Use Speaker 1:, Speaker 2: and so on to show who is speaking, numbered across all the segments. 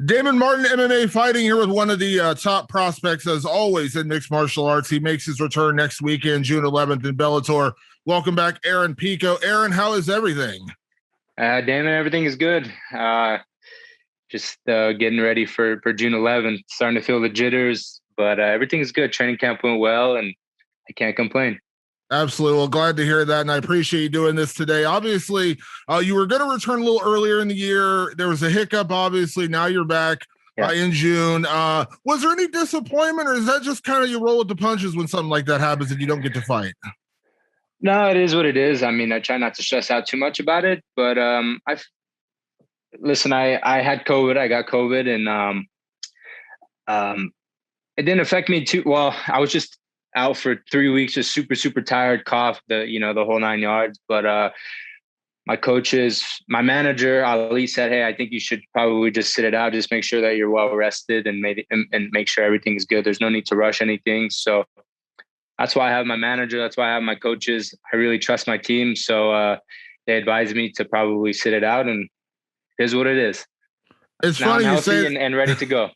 Speaker 1: Damon Martin, MMA fighting here with one of the top prospects, as always, in mixed martial arts. He makes his return next weekend, June 11th in Bellator. Welcome back, Aaron Pico. Aaron, how is everything?
Speaker 2: Damon, everything is good. Just getting ready for June 11th. Starting to feel the jitters, but everything's good. Training camp went well, and I can't complain.
Speaker 1: Absolutely. Well, glad to hear that, and I appreciate you doing this today. Obviously, you were going to return a little earlier in the year. There was a hiccup, obviously. Now you're back
Speaker 2: Yeah.
Speaker 1: in June. Was there any disappointment, or is that just kind of you roll with the punches when something like that happens and you don't get to fight?
Speaker 2: No, it is what it is. I mean, I try not to stress out too much about it, but I had COVID. I got COVID, and it didn't affect me too well. I was just out for 3 weeks, just super, super tired, cough, the whole 9 yards. But my manager, Ali, said, "Hey, I think you should probably just sit it out. Just make sure that you're well rested and make sure everything is good. There's no need to rush anything." So that's why I have my manager. That's why I have my coaches. I really trust my team. So they advised me to probably sit it out, and here's what it is.
Speaker 1: It's
Speaker 2: now
Speaker 1: funny
Speaker 2: I'm
Speaker 1: you
Speaker 2: healthy
Speaker 1: say
Speaker 2: and ready to go.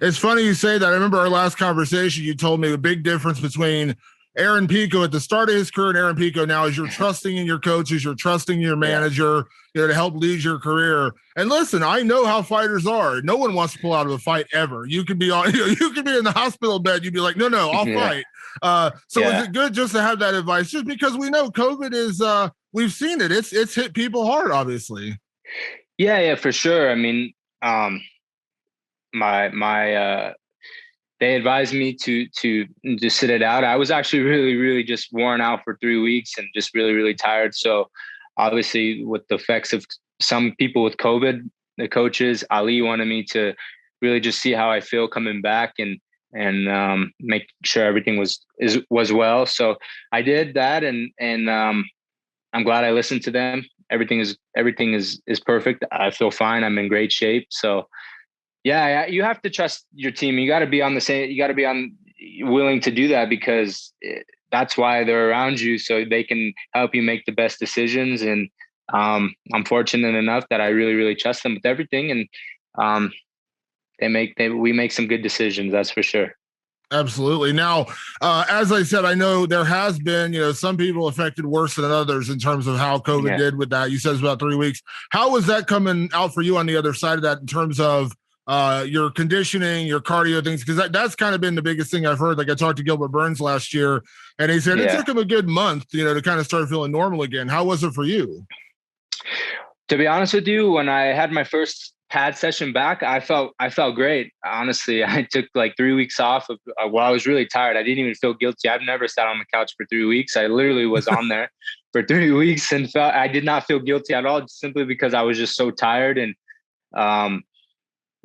Speaker 1: It's funny you say that. I remember our last conversation. You told me the big difference between Aaron Pico at the start of his career and Aaron Pico now is you're trusting in your coaches, you're trusting your manager, to help lead your career. And listen, I know how fighters are. No one wants to pull out of a fight ever. You could be on, you could be in the hospital bed. You'd be like, no, I'll fight. So is it good just to have that advice? Just because we know COVID is, we've seen it. It's hit people hard, obviously.
Speaker 2: Yeah, for sure. I mean, my they advised me to just sit it out. I was actually really, really just worn out for 3 weeks and just really, really tired. So obviously with the effects of some people with COVID, the coaches, Ali wanted me to really just see how I feel coming back and make sure everything was well. So I did that, and I'm glad I listened to them. Everything is perfect. I feel fine. I'm in great shape. So yeah, you have to trust your team. You got to be on the same. You got to be willing to do that because that's why they're around you, so they can help you make the best decisions. And I'm fortunate enough that I really, really trust them with everything, and we make some good decisions. That's for sure.
Speaker 1: Absolutely. Now, as I said, I know there has been, some people affected worse than others in terms of how COVID did with that. You said it's about 3 weeks. How was that coming out for you on the other side of that in terms of your conditioning, your cardio things? Because that's kind of been the biggest thing I've heard. Like I talked to Gilbert Burns last year, and he said it took him a good month, to kind of start feeling normal again. How was it for you?
Speaker 2: To be honest with you, when I had my first pad session back, I felt great. Honestly, I took like 3 weeks off while I was really tired. I didn't even feel guilty. I've never sat on the couch for 3 weeks. I literally was on there for 3 weeks and I did not feel guilty at all, simply because I was just so tired. And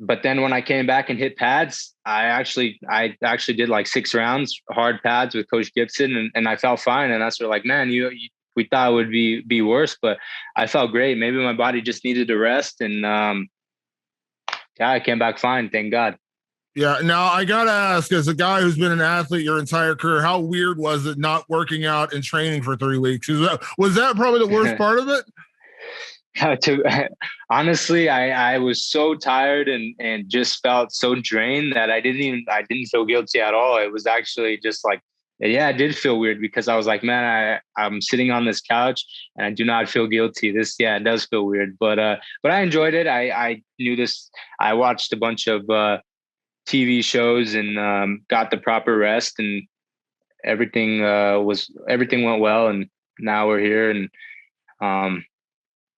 Speaker 2: but then when I came back and hit pads, I actually did like 6 rounds, hard pads with Coach Gibson, and I felt fine. And that's sort of like, man, we thought it would be worse, but I felt great. Maybe my body just needed to rest, and I came back fine, thank God.
Speaker 1: Yeah. Now I gotta ask, as a guy who's been an athlete your entire career, how weird was it not working out and training for 3 weeks? Was that probably the worst part of it?
Speaker 2: Honestly, I was so tired and just felt so drained that I didn't feel guilty at all. It was actually just like, yeah, it did feel weird because I was like, man, I'm sitting on this couch and I do not feel guilty. It does feel weird, but I enjoyed it. I knew this. I watched a bunch of TV shows and got the proper rest, and everything went well. And now we're here, and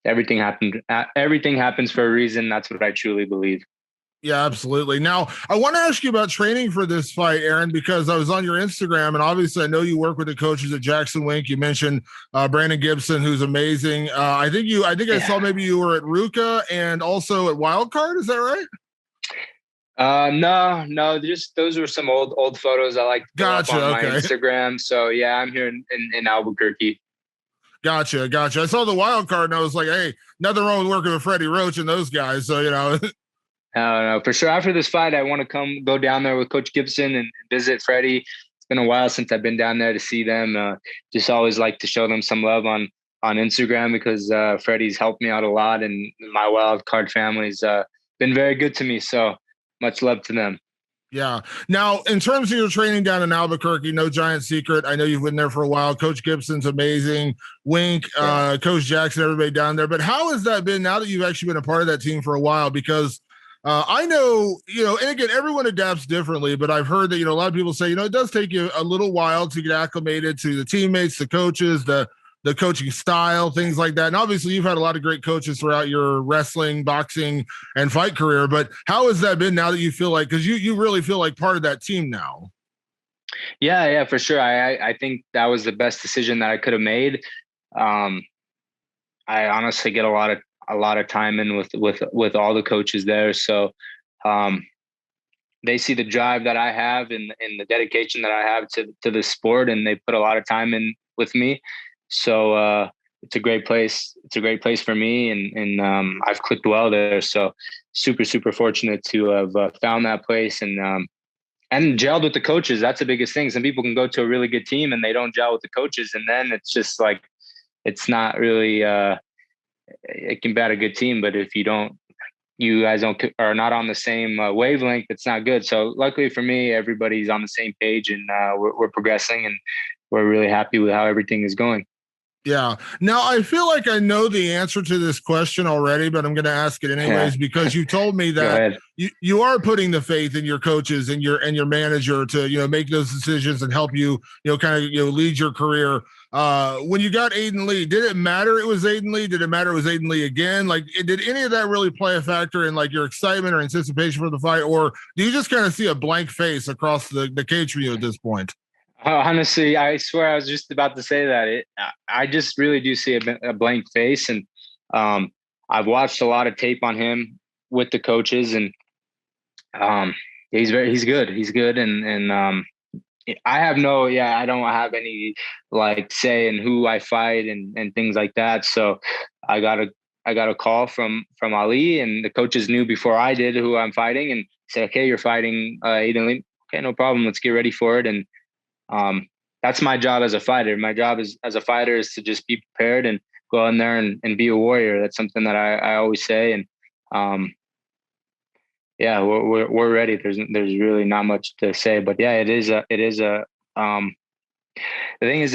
Speaker 2: everything happened. Everything happens for a reason. That's what I truly believe.
Speaker 1: Yeah, absolutely. Now, I want to ask you about training for this fight, Aaron, because I was on your Instagram, and obviously I know you work with the coaches at Jackson Wink. You mentioned Brandon Gibson, who's amazing. I think I saw maybe you were at Ruka and also at Wildcard. Is that right?
Speaker 2: No, just those were some old photos I like to up on my Instagram. So yeah, I'm here in Albuquerque.
Speaker 1: Gotcha. I saw the wild card and I was like, hey, nothing wrong with working with Freddie Roach and those guys. So,
Speaker 2: No, for sure. After this fight, I want to go down there with Coach Gibson and visit Freddie. It's been a while since I've been down there to see them. Just always like to show them some love on Instagram because Freddie's helped me out a lot, and my wild card family's been very good to me. So much love to them.
Speaker 1: Yeah. Now, in terms of your training down in Albuquerque, no giant secret. I know you've been there for a while. Coach Gibson's amazing. Wink, Coach Jackson, everybody down there. But how has that been now that you've actually been a part of that team for a while? Because I know, and again, everyone adapts differently, but I've heard that, a lot of people say, it does take you a little while to get acclimated to the teammates, the coaches, the coaching style, things like that. And obviously you've had a lot of great coaches throughout your wrestling, boxing, and fight career, but how has that been now that you feel like, because you really feel like part of that team now?
Speaker 2: Yeah, for sure. I think that was the best decision that I could have made. I honestly get a lot of time in with all the coaches there. So they see the drive that I have and the dedication that I have to the sport, and they put a lot of time in with me. So it's a great place. It's a great place for me, and I've clicked well there. So super fortunate to have found that place and gelled with the coaches. That's the biggest thing. Some people can go to a really good team and they don't gel with the coaches, and then it's just like it's not really. It can bat a good team, but if you guys are not on the same wavelength, it's not good. So luckily for me, everybody's on the same page, and we're progressing, and we're really happy with how everything is going.
Speaker 1: Yeah. Now I feel like I know the answer to this question already, but I'm going to ask it anyways because you told me that you are putting the faith in your coaches and your manager to make those decisions and help you kind of lead your career. When you got Aiden Lee, did it matter it was Aiden Lee? Did it matter it was Aiden Lee again? Like, did any of that really play a factor in like your excitement or anticipation for the fight, or do you just kind of see a blank face across the cage for you at this point?
Speaker 2: Honestly, I swear I was just about to say that. I just really do see a blank face, and I've watched a lot of tape on him with the coaches, and he's good. He's good, and I don't have any like say in who I fight and things like that. So I got a call from Ali, and the coaches knew before I did who I'm fighting, and said, "Okay, you're fighting Aiden Lee. Okay, no problem. Let's get ready for it." And that's my job as a fighter. My job as a fighter is to just be prepared and go in there and be a warrior. That's something that I always say. And we're ready. There's really not much to say, but yeah, it is the thing is,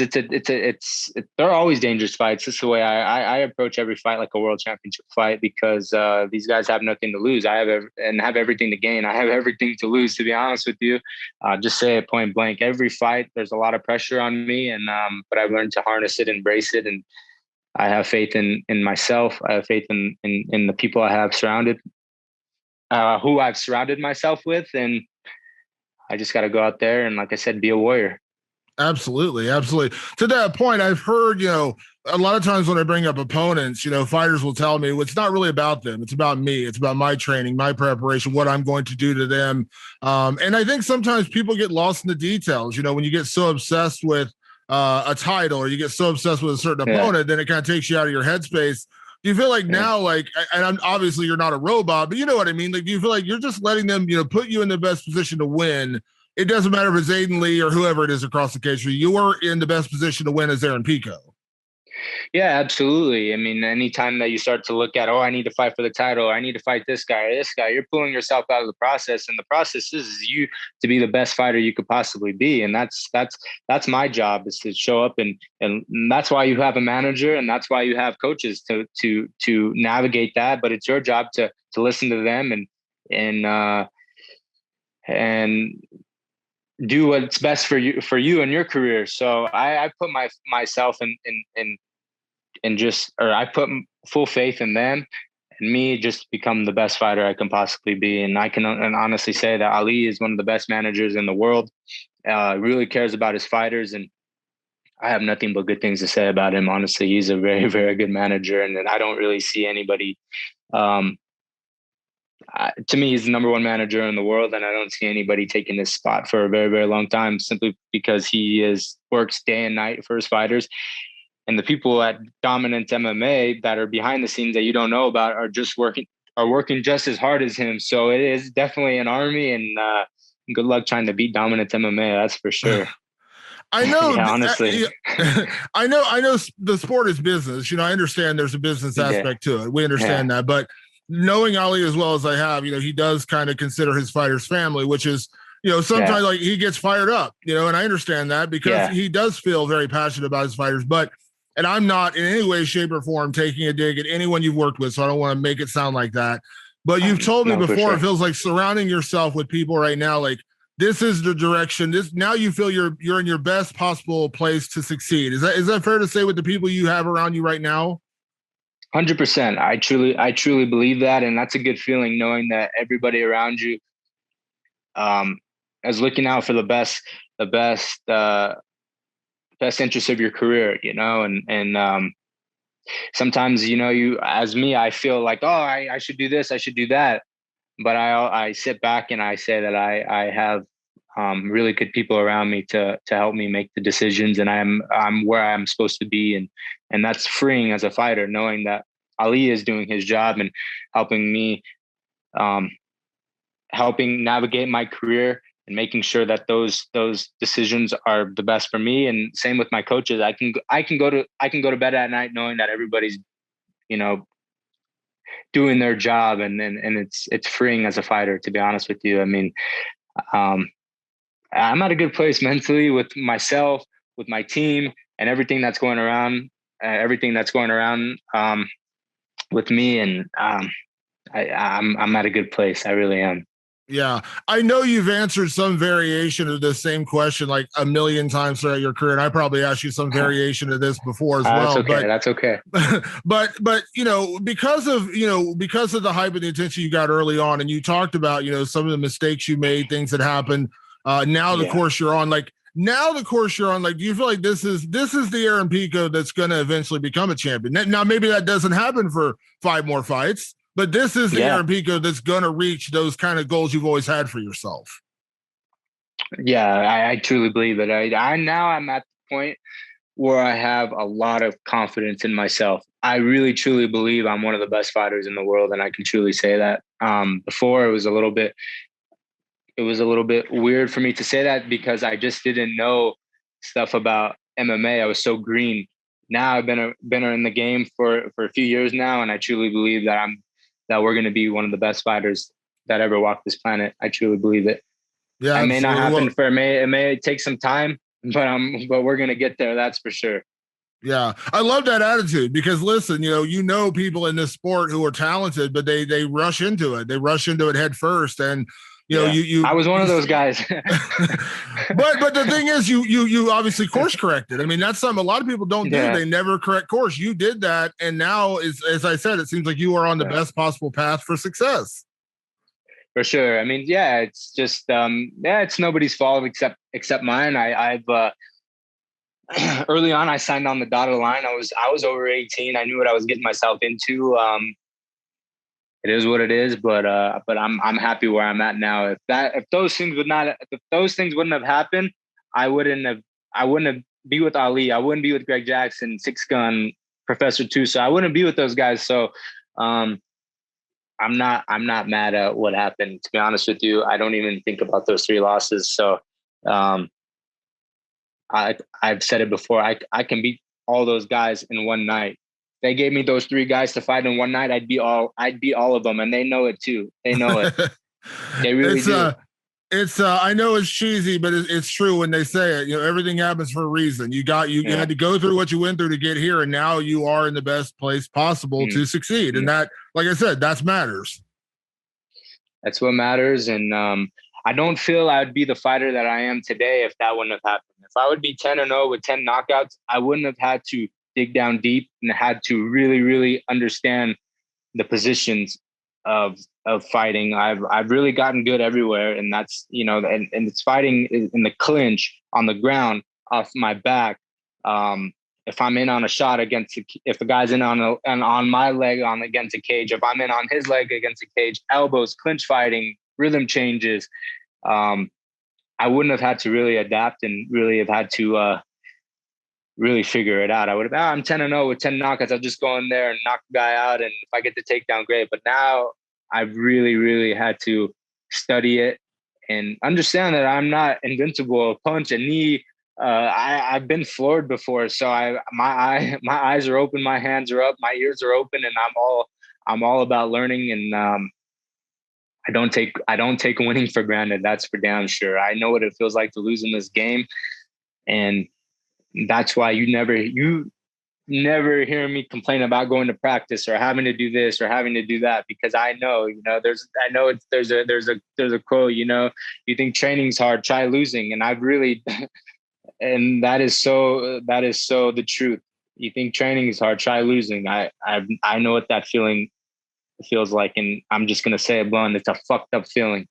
Speaker 2: they're always dangerous fights. This is the way I approach every fight like a world championship fight, because these guys have nothing to lose. I have everything to gain. I have everything to lose, to be honest with you. Just say it point blank. Every fight, there's a lot of pressure on me, and but I've learned to harness it, embrace it, and I have faith in myself. I have faith in the people I have who I've surrounded myself with, and I just got to go out there and, like I said, be a warrior.
Speaker 1: Absolutely. To that point, I've heard, a lot of times when I bring up opponents, fighters will tell me, well, it's not really about them. It's about me. It's about my training, my preparation, what I'm going to do to them. And I think sometimes people get lost in the details. When you get so obsessed with a title, or you get so obsessed with a certain opponent, then it kind of takes you out of your headspace. Do you feel like now, and obviously you're not a robot, but you know what I mean? Like, do you feel like you're just letting them, put you in the best position to win? It doesn't matter if it's Aiden Lee or whoever it is across the cage. You are in the best position to win as Aaron Pico.
Speaker 2: Yeah, absolutely. I mean, anytime that you start to look at, I need to fight for the title, I need to fight this guy or this guy, you're pulling yourself out of the process. And the process is you to be the best fighter you could possibly be. And that's my job, is to show up, and that's why you have a manager, and that's why you have coaches to navigate that. But it's your job to listen to them and do what's best for you and your career. So I put myself I put full faith in them and me just become the best fighter I can possibly be. And I can honestly say that Ali is one of the best managers in the world. Really cares about his fighters, and I have nothing but good things to say about him. Honestly, he's a very, very good manager, and I don't really see anybody. To me, he's the number one manager in the world, and I don't see anybody taking this spot for a very, very long time, simply because he works day and night for his fighters. And the people at Dominant MMA that are behind the scenes that you don't know about are working just as hard as him. So it is definitely an army, and good luck trying to beat Dominant MMA. That's for sure.
Speaker 1: I know.
Speaker 2: Yeah, honestly,
Speaker 1: I know the sport is business. I understand there's a business aspect to it. We understand that, but knowing Ali as well as I have, he does kind of consider his fighters family, which is, sometimes like he gets fired up, and I understand that because he does feel very passionate about his fighters, and I'm not in any way, shape, or form taking a dig at anyone you've worked with, so I don't want to make it sound like that. But you've told me before, it feels like surrounding yourself with people right now, like this is the direction. Now you feel you're in your best possible place to succeed. Is that fair to say with the people you have around you right now?
Speaker 2: 100%. I truly believe that, and that's a good feeling knowing that everybody around you is looking out for the best interest of your career, and sometimes, as me, I feel like, oh, I should do this, I should do that. But I sit back and I say that I have really good people around me to help me make the decisions, and I'm where I'm supposed to be. And that's freeing as a fighter, knowing that Ali is doing his job and helping me, helping navigate my career and making sure that those decisions are the best for me. And same with my coaches. I can go to bed at night knowing that everybody's, doing their job, and it's freeing as a fighter, to be honest with you. I mean, I'm at a good place mentally with myself, with my team, and everything that's going around with me. And I'm at a good place. I really am.
Speaker 1: Yeah. I know you've answered some variation of the same question like a million times throughout your career. And I probably asked you some variation of this before as well.
Speaker 2: That's okay.
Speaker 1: But because of the hype and the attention you got early on, and you talked about, some of the mistakes you made, things that happened. Now the course you're on, like do you feel like this is the Aaron Pico that's going to eventually become a champion? Now, maybe that doesn't happen for 5 more fights, but this is the Aaron Pico that's going to reach those kind of goals you've always had for yourself.
Speaker 2: Yeah, I truly believe it. I'm at the point where I have a lot of confidence in myself. I really, truly believe I'm one of the best fighters in the world, and I can truly say that. Before it was a little bit weird for me to say that because I just didn't know stuff about MMA. I was so green. Now I've been in the game for a few years now, and I truly believe that we're going to be one of the best fighters that ever walked this planet. I truly believe it.
Speaker 1: Yeah,
Speaker 2: it may not happen it may take some time, but we're going to get there. That's for sure.
Speaker 1: Yeah. I love that attitude because listen, people in this sport who are talented, but they rush into it. They rush into it head first. And
Speaker 2: I was one of those guys.
Speaker 1: but the thing is, you obviously course corrected. I mean, that's something a lot of people don't do. They never correct course. You did that, and now, as I said, it seems like you are on the best possible path for success.
Speaker 2: For sure. I mean, it's just it's nobody's fault except mine. I've early on, I signed on the dotted line. I was over 18. I knew what I was getting myself into. It is what it is, but I'm happy where I'm at now. If those things wouldn't have happened, I wouldn't be with Ali. I wouldn't be with Greg Jackson, Six Gun, Professor Tusa. I wouldn't be with those guys. So I'm not mad at what happened. To be honest with you, I don't even think about those 3 losses. So I've said it before. I can beat all those guys in one night. They gave me those 3 guys to fight in one night. I'd beat all of them, and they know it too. They know it. They really do.
Speaker 1: I know it's cheesy, but it's true when they say it. Everything happens for a reason. You had to go through what you went through to get here, and now you are in the best place possible to succeed. And that, like I said, that matters.
Speaker 2: That's what matters. And I don't feel I'd be the fighter that I am today if that wouldn't have happened. If I would be 10-0 with 10 knockouts, I wouldn't have had to dig down deep and had to really, really understand the positions of fighting. I've really gotten good everywhere, and that's and it's fighting in the clinch, on the ground, off my back. If I'm in on a shot if the guy's in on my leg against a cage, if I'm in on his leg against a cage, elbows, clinch fighting, rhythm changes. I wouldn't have had to really adapt and really have had to really figure it out. I would have, I'm 10-0 with 10 knockouts. I'll just go in there and knock the guy out. And if I get the takedown, great. But now I've really, really had to study it and understand that I'm not invincible. A punch, a knee. I've been floored before. So my eyes are open, my hands are up, my ears are open, and I'm all about learning, and I don't take winning for granted. That's for damn sure. I know what it feels like to lose in this game, and that's why you never hear me complain about going to practice or having to do this or having to do that, because I know, there's a quote, you think training's hard, try losing. And I've really, and that is so the truth. You think training is hard, try losing. I know what that feeling feels like. And I'm just going to say it blunt. It's a fucked up feeling.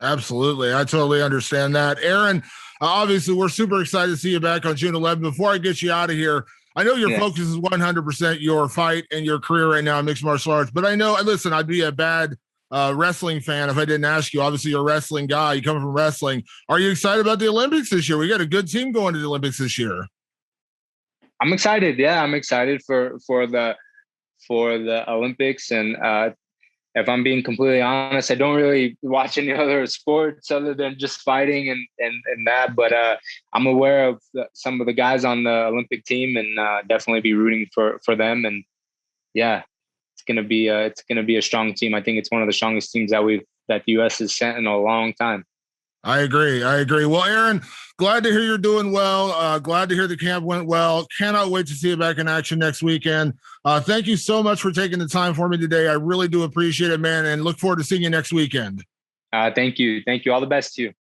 Speaker 1: Absolutely. I totally understand that. Aaron, obviously we're super excited to see you back on June 11th. Before I get you out of here, I know your focus is 100% your fight and your career right now in mixed martial arts, but I know, listen, I'd be a bad wrestling fan if I didn't ask you. Obviously, you're a wrestling guy. You come from wrestling. Are you excited about the Olympics this year? We got a good team going to the Olympics this year.
Speaker 2: I'm excited. Yeah, I'm excited for the Olympics. And if I'm being completely honest, I don't really watch any other sports other than just fighting and that. But I'm aware of some of the guys on the Olympic team, and definitely be rooting for them. And yeah, it's gonna be a strong team. I think it's one of the strongest teams that the U.S. has sent in a long time.
Speaker 1: I agree. Well, Aaron, glad to hear you're doing well. Glad to hear the camp went well. Cannot wait to see you back in action next weekend. Thank you so much for taking the time for me today. I really do appreciate it, man, and look forward to seeing you next weekend.
Speaker 2: Thank you. All the best to you.